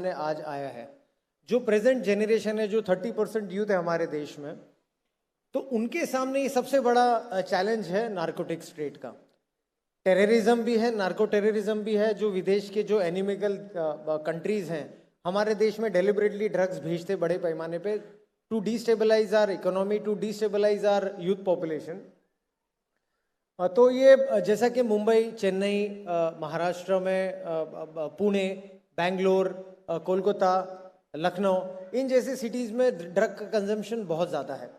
सामने आज आया है। जो प्रेजेंट जनरेशन है, जो 30% यूथ है हमारे देश में, तो उनके सामने ये सबसे बड़ा चैलेंज है नारकोटिक्स ट्रेड का। टेररिज्म भी है, नार्को टेररिज्म भी है, जो विदेश के जो एनिमिकल कंट्रीज हैं हमारे देश में डेलिबरेटली ड्रग्स भेजते बड़े पैमाने पे to destabilise our economy, to destabilise our youth population. तो ये जैसा कि मुंबई, चेन्नई, महाराष्ट्र में पुणे, बेंगलोर, कोलकाता, लखनऊ, इन जैसे सिटीज़ में ड्रग का कंजम्पशन बहुत ज़्यादा है।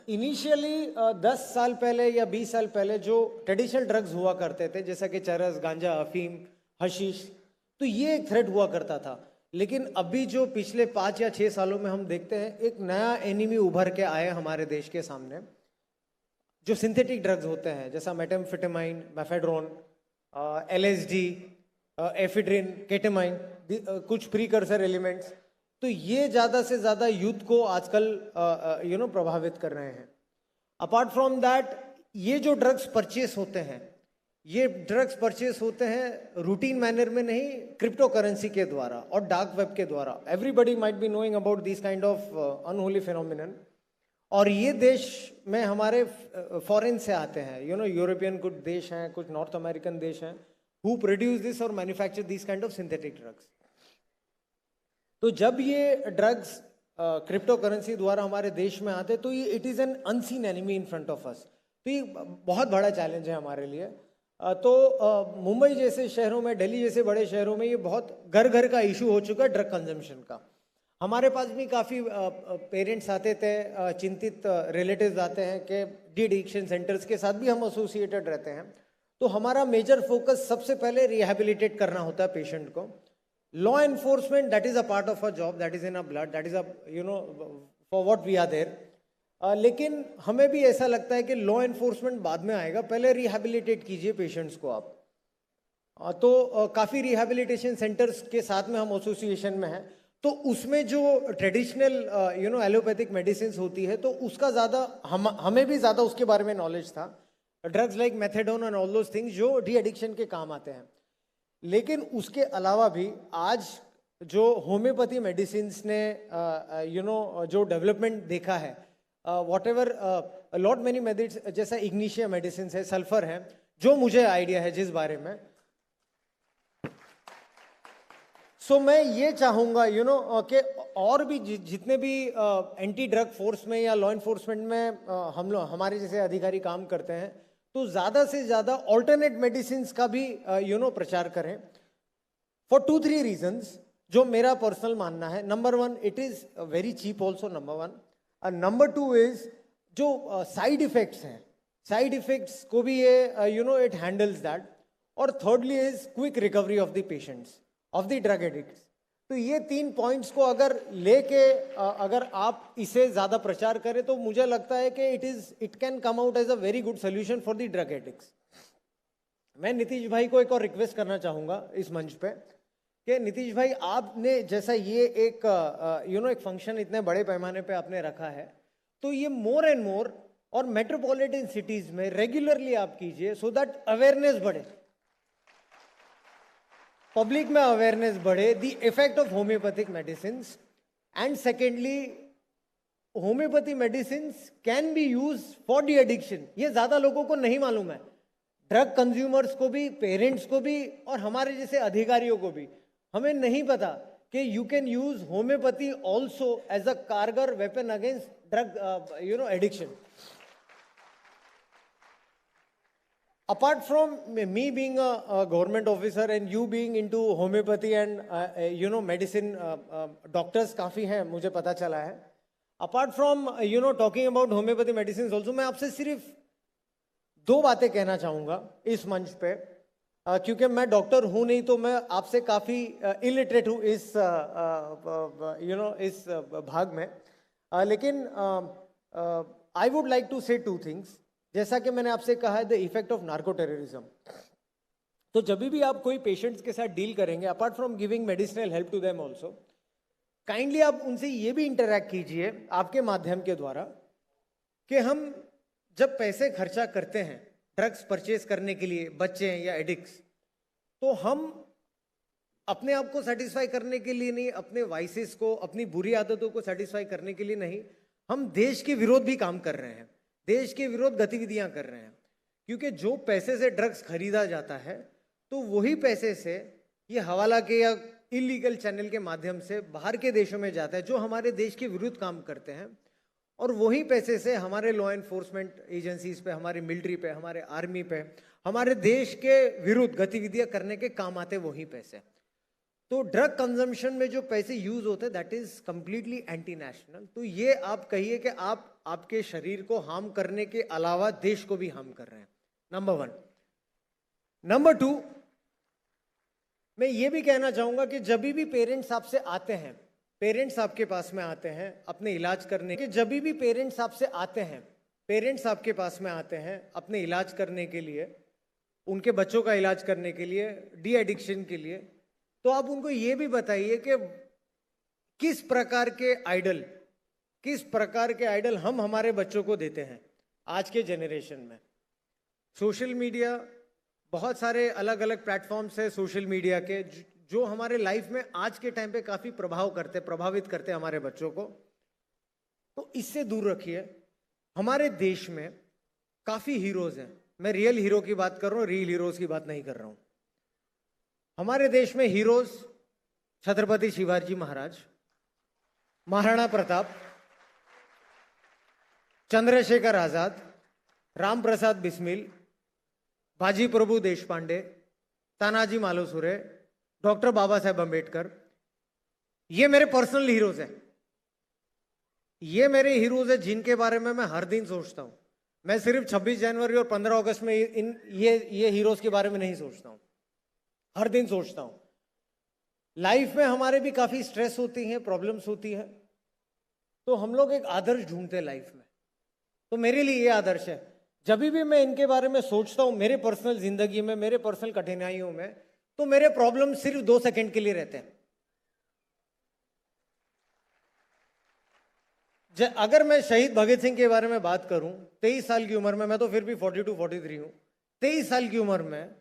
इनिशियली 10 साल पहले या 20 साल पहले जो ट्रेडिशनल ड्रग्स हुआ करते थे, जैसा कि चरस, गांजा, अफीम, हशीश, तो ये एक थ्रेट हुआ करता था। लेकिन अभी जो पिछले 5 या 6 सालों में हम देखते हैं एक नया एनिमी उभर के आए हमारे देश के सामने, जो सिंथेटिक ड्रग्स होते हैं, जैसा methamphetamine, mephedrone, LSD, ephedrine, ketamine, कुछ प्रीकर्सर एलिमेंट्स। तो ये ज़्यादा से ज़्यादा यूथ को आजकल प्रभावित कर रहे हैं। अपार्ट फ्रॉम दैट, ये जो ड्रग्स परचेस होते हैं, ये ड्रग्स परचेस होते हैं रूटीन मैनर में नहीं, क्रिप्टो करेंसी के द्वारा और डार्क वेब के द्वारा। Everybody might be knowing about this kind of unholy phenomenon. और ये देश में हमारे फॉरेन से आते हैं, यूरोपियन कुछ देश हैं, कुछ नॉर्थ अमेरिकन देश हैं, हु प्रोड्यूस दिस और manufacture this kind of synthetic drugs. तो जब ये ड्रग्स क्रिप्टो करेंसी द्वारा हमारे देश में आते, तो ये it is an unseen enemy in front of us. तो ये बहुत बड़ा चैलेंज है हमारे लिए। मुंबई जैसे शहरों में, दिल्ली जैसे बड़े शहरों में ये बहुत घर घर का इशू हो चुका है ड्रग कंजम्पशन का। हमारे पास भी काफ़ी पेरेंट्स आते थे, चिंतित रिलेटिव्स आते हैं कि डी एडिक्शन सेंटर्स के साथ भी हम एसोसिएटेड रहते हैं। तो हमारा मेजर फोकस सबसे पहले रिहैबिलिटेट करना होता है पेशेंट को। Law enforcement, that is a part of a job, that is in a blood, that is a for what we are there. लेकिन हमें भी ऐसा लगता है कि लॉ एनफोर्समेंट बाद में आएगा, पहले रिहैबिलिटेट कीजिए पेशेंट्स को आप। काफ़ी रिहैबिलिटेशन सेंटर्स के साथ में हम एसोसिएशन में हैं। तो उसमें जो ट्रेडिशनल एलोपैथिक मेडिसिन होती है, तो उसका ज़्यादा हमें भी ज़्यादा उसके बारे में नॉलेज था। Drugs like methadone and all those things जो डी एडिक्शन के काम आते हैं। लेकिन उसके अलावा भी आज जो होम्योपैथी मेडिसिन ने जो डेवलपमेंट देखा है, what ever lot many medicine, जैसा इग्निशिया मेडिसिन है, सल्फर है, जो मुझे आइडिया है जिस बारे में। सो मैं ये चाहूँगा कि और भी जितने भी एंटी ड्रग फोर्स में या लॉ इन्फोर्समेंट में हम लोग हमारे जैसे अधिकारी काम करते हैं, तो ज़्यादा से ज़्यादा ऑल्टरनेट मेडिसिन का भी प्रचार करें फॉर 2-3 रीजंस, जो मेरा पर्सनल मानना है। Number 1, it is very cheap also, number 1। और नंबर 2 इज़ जो साइड इफ़ेक्ट्स हैं, साइड इफ़ेक्ट्स को भी ये इट हैंडल्स दैट। और thirdly is quick recovery of the patients, of the drug addicts. तो ये 3 पॉइंट्स को अगर लेके अगर आप इसे ज़्यादा प्रचार करें, तो मुझे लगता है कि it can come out as a very good solution for the drug addicts. मैं नीतीश भाई को एक और रिक्वेस्ट करना चाहूँगा इस मंच पे कि नीतीश भाई, आपने जैसा ये एक एक फंक्शन इतने बड़े पैमाने पे आपने रखा है, तो ये मोर एंड मोर और मेट्रोपॉलिटन सिटीज़ में रेगुलरली आप कीजिए, सो दैट अवेयरनेस बढ़े, पब्लिक में अवेयरनेस बढ़े the effect of homeopathic medicine. And secondly, homeopathy medicine can be use for de addiction. ये ज़्यादा लोगों को नहीं मालूम है, ड्रग कंज्यूमर्स को भी, पेरेंट्स को भी, और हमारे जैसे अधिकारियों को भी हमें नहीं पता कि you can use homeopathy also as a कारगर weapon against drug addiction. Apart from me being a government officer and you being into homeopathy and medicine, doctors काफ़ी हैं मुझे पता चला है। Apart from talking about homeopathy medicines also, मैं आपसे सिर्फ 2 बातें कहना चाहूँगा इस मंच पे, क्योंकि मैं डॉक्टर हूँ नहीं, तो मैं आपसे काफ़ी इलिटरेट हूँ इस इस भाग में। लेकिन आई वुड लाइक टू से 2 थिंग्स। जैसा कि मैंने आपसे कहा है, the effect of narco terrorism. तो जब भी आप कोई पेशेंट्स के साथ डील करेंगे, apart from giving medicinal help to them also, kindly आप उनसे ये भी इंटरेक्ट कीजिए आपके माध्यम के द्वारा कि हम जब पैसे खर्चा करते हैं ड्रग्स परचेज करने के लिए, बच्चे या एडिक्ट्स, तो हम अपने आप को सेटिस्फाई करने के लिए नहीं, अपने वाइसेस को, अपनी बुरी आदतों को सेटिस्फाई करने के लिए नहीं, हम देश के विरोध भी काम कर रहे हैं, देश के विरोध गतिविधियां कर रहे हैं। क्योंकि जो पैसे से ड्रग्स खरीदा जाता है तो वही पैसे से ये हवाला के या इलीगल चैनल के माध्यम से बाहर के देशों में जाता है जो हमारे देश के विरुद्ध काम करते हैं, और वही पैसे से हमारे लॉ एनफोर्समेंट एजेंसीज पे, हमारे मिलिट्री पे, हमारे आर्मी पे, हमारे देश के विरुद्ध गतिविधियां करने के काम आते वही पैसे। तो ड्रग कंजम्पशन में जो पैसे यूज होते हैं that is completely anti national. तो ये आप कहिए कि आप आपके शरीर को हार्म करने के अलावा देश को भी हार्म कर रहे हैं, नंबर 1। नंबर 2, मैं ये भी कहना चाहूंगा कि जब भी पेरेंट्स आपसे आते हैं, पेरेंट्स आपके पास में आते हैं अपने इलाज करने के, जब भी पेरेंट्स आपसे आते हैं, पेरेंट्स आपके पास में आते हैं अपने इलाज करने के लिए, उनके बच्चों का इलाज करने के लिए, डी एडिक्शन के लिए, तो आप उनको ये भी बताइए कि किस प्रकार के आइडल हम हमारे बच्चों को देते हैं आज के जनरेशन में। सोशल मीडिया, बहुत सारे अलग अलग प्लेटफॉर्म्स है सोशल मीडिया के जो हमारे लाइफ में आज के टाइम पे काफी प्रभावित करते हैं हमारे बच्चों को। तो इससे दूर रखिए। हमारे देश में काफी हीरोज हैं, मैं रियल हीरो की बात कर रहा हूँ, रियल हीरोज की बात नहीं कर रहा हूं। हमारे देश में हीरोज छत्रपति शिवाजी महाराज, महाराणा प्रताप, चंद्रशेखर आजाद, राम प्रसाद बिस्मिल, बाजी प्रभु देशपांडे, तानाजी मालुसरे, डॉक्टर बाबा साहेब अम्बेडकर, ये मेरे पर्सनल हीरोज हैं। ये मेरे हीरोज हैं जिनके बारे में मैं हर दिन सोचता हूं। मैं सिर्फ 26 जनवरी और 15 अगस्त में ये हीरोज के बारे में नहीं सोचता हूं, हर दिन सोचता हूं। लाइफ में हमारे भी काफी स्ट्रेस होती है, प्रॉब्लम्स होती है, तो हम लोग एक आदर्श ढूंढते हैं लाइफ में। तो मेरे लिए ये आदर्श है। जब भी मैं इनके बारे में सोचता हूं, मेरे पर्सनल जिंदगी में, मेरे पर्सनल कठिनाइयों में, तो मेरे प्रॉब्लम सिर्फ 2 सेकंड के लिए रहते हैं। अगर मैं शहीद भगत सिंह के बारे में बात करूं, 23 साल की उम्र में, मैं तो फिर भी 42-43 हूं, 23 साल की उम्र में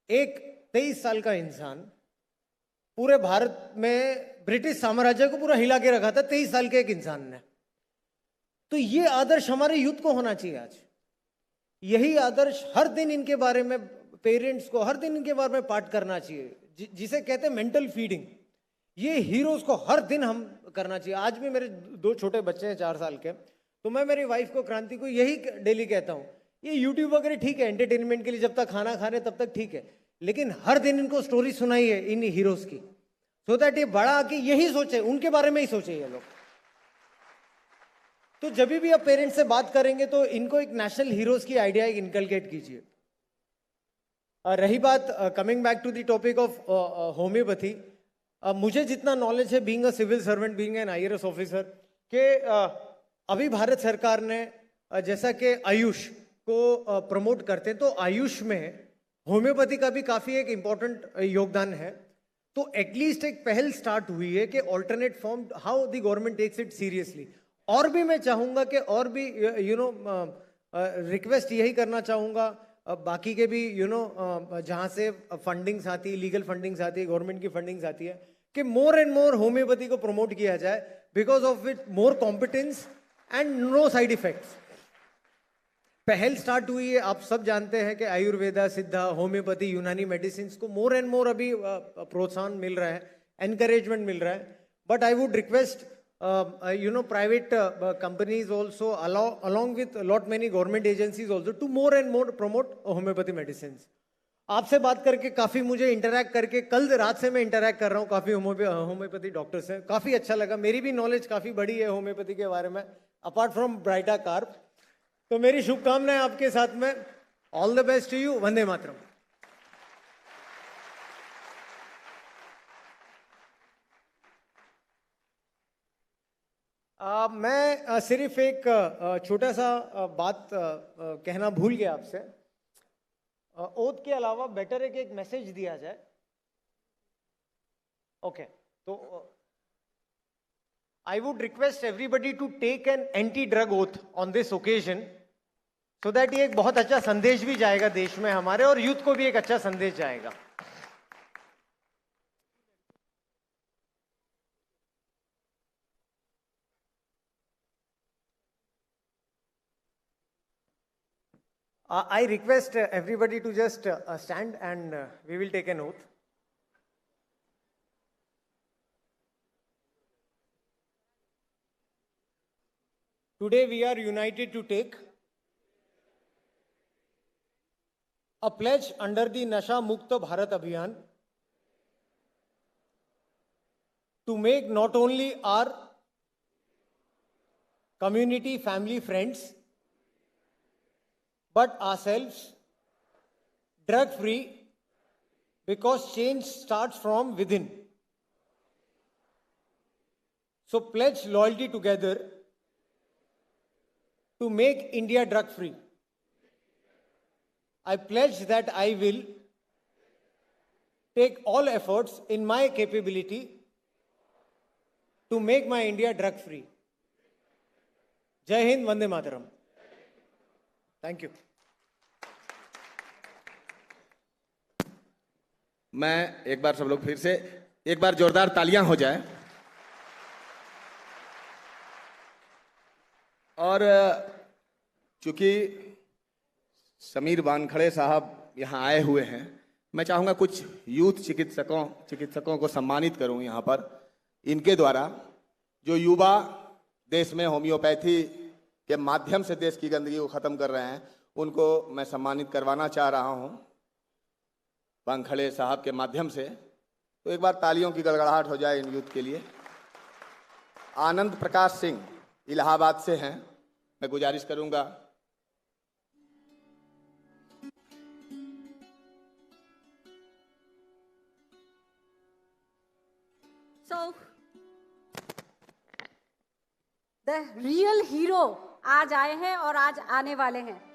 एक 23 साल का इंसान पूरे भारत में ब्रिटिश साम्राज्य को पूरा हिला के रखा था 23 साल के एक इंसान ने। तो ये आदर्श हमारे यूथ को होना चाहिए आज। यही आदर्श हर दिन इनके बारे में, पेरेंट्स को हर दिन इनके बारे में पाठ करना चाहिए, जिसे कहते हैं मेंटल फीडिंग। ये हीरोज को हर दिन हम करना चाहिए। आज भी मेरे 2 छोटे बच्चे हैं 4 साल के, तो मैं मेरी वाइफ को, क्रांति को, यही डेली कहता हूं, ये यूट्यूब वगैरह ठीक है एंटरटेनमेंट के लिए, जब तक खाना खा रहे तब तक ठीक है, लेकिन हर दिन इनको स्टोरी सुनाई है इन हीरोज की, सो दैट ये बड़ा आके यही सोचे, उनके बारे में ही सोचे ये लोग। तो जब भी आप पेरेंट्स से बात करेंगे तो इनको एक नेशनल हीरोज की आइडिया इनकलकेट कीजिए। रही बात, coming back to the topic of homeopathy, मुझे जितना नॉलेज है, being a civil servant, being an IAS officer, के अभी भारत सरकार ने जैसा कि आयुष को प्रमोट करते हैं, तो आयुष में होम्योपैथी का भी काफी एक इंपॉर्टेंट योगदान है। तो एटलीस्ट एक पहल स्टार्ट हुई है कि alternate form, how the government takes it seriously. और भी मैं चाहूंगा कि और भी रिक्वेस्ट यही करना चाहूंगा बाकी के भी जहां से फंडिंग्स आती है, लीगल फंडिंग्स आती है, गवर्नमेंट की फंडिंग्स आती है, कि मोर एंड मोर होम्योपैथी को प्रमोट किया जाए, because of it more competence and no side effects. पहल स्टार्ट हुई है, आप सब जानते हैं कि आयुर्वेदा, सिद्धा, होम्योपैथी, यूनानी मेडिसिन को मोर एंड मोर अभी प्रोत्साहन मिल रहा है, एनकरेजमेंट मिल रहा है। But I would request private companies also along with lot many government agencies also to more and more promote homeopathy medicines. आपसे बात करके काफी, मुझे इंटरैक्ट करके, कल रात से मैं इंटरैक्ट कर रहा हूँ काफी होम्योपैथी डॉक्टर से, काफी अच्छा लगा। मेरी भी नॉलेज काफी बड़ी है होम्योपैथी के बारे में, अपार्ट फ्रॉम ब्राइटा कार्प। तो मेरी शुभकामनाएं आपके साथ में। All the best to you. Vande Mataram. मैं सिर्फ एक छोटा सा बात कहना भूल गया आपसे। ओथ के अलावा बेटर है कि एक मैसेज दिया जाए। ओके, तो I would request everybody to take an anti drug oath on this occasion, so that ये एक बहुत अच्छा संदेश भी जाएगा देश में हमारे, और यूथ को भी एक अच्छा संदेश जाएगा। I request everybody to just stand and we will take an oath. Today we are united to take a pledge under the Nasha Mukta Bharat Abhiyan to make not only our community, family, friends, but ourselves drug-free, because change starts from within. So pledge loyalty together to make India drug-free. I pledge that I will take all efforts in my capability to make my India drug-free. Jai Hind, Vande Mataram. Thank you. मैं एक बार सब लोग फिर से एक बार जोरदार तालियां हो जाए। और चूंकि समीर वानखड़े साहब यहाँ आए हुए हैं, मैं चाहूँगा कुछ यूथ चिकित्सकों को सम्मानित करूँ यहाँ पर। इनके द्वारा जो युवा देश में होम्योपैथी के माध्यम से देश की गंदगी को ख़त्म कर रहे हैं, उनको मैं सम्मानित करवाना चाह रहा हूँ वानखड़े साहब के माध्यम से। तो एक बार तालियों की गड़गड़ाहट हो जाए इन यूथ के लिए। आनंद प्रकाश सिंह इलाहाबाद से हैं, मैं गुजारिश करूँगा। So, the real hero आज आए हैं और आज आने वाले हैं।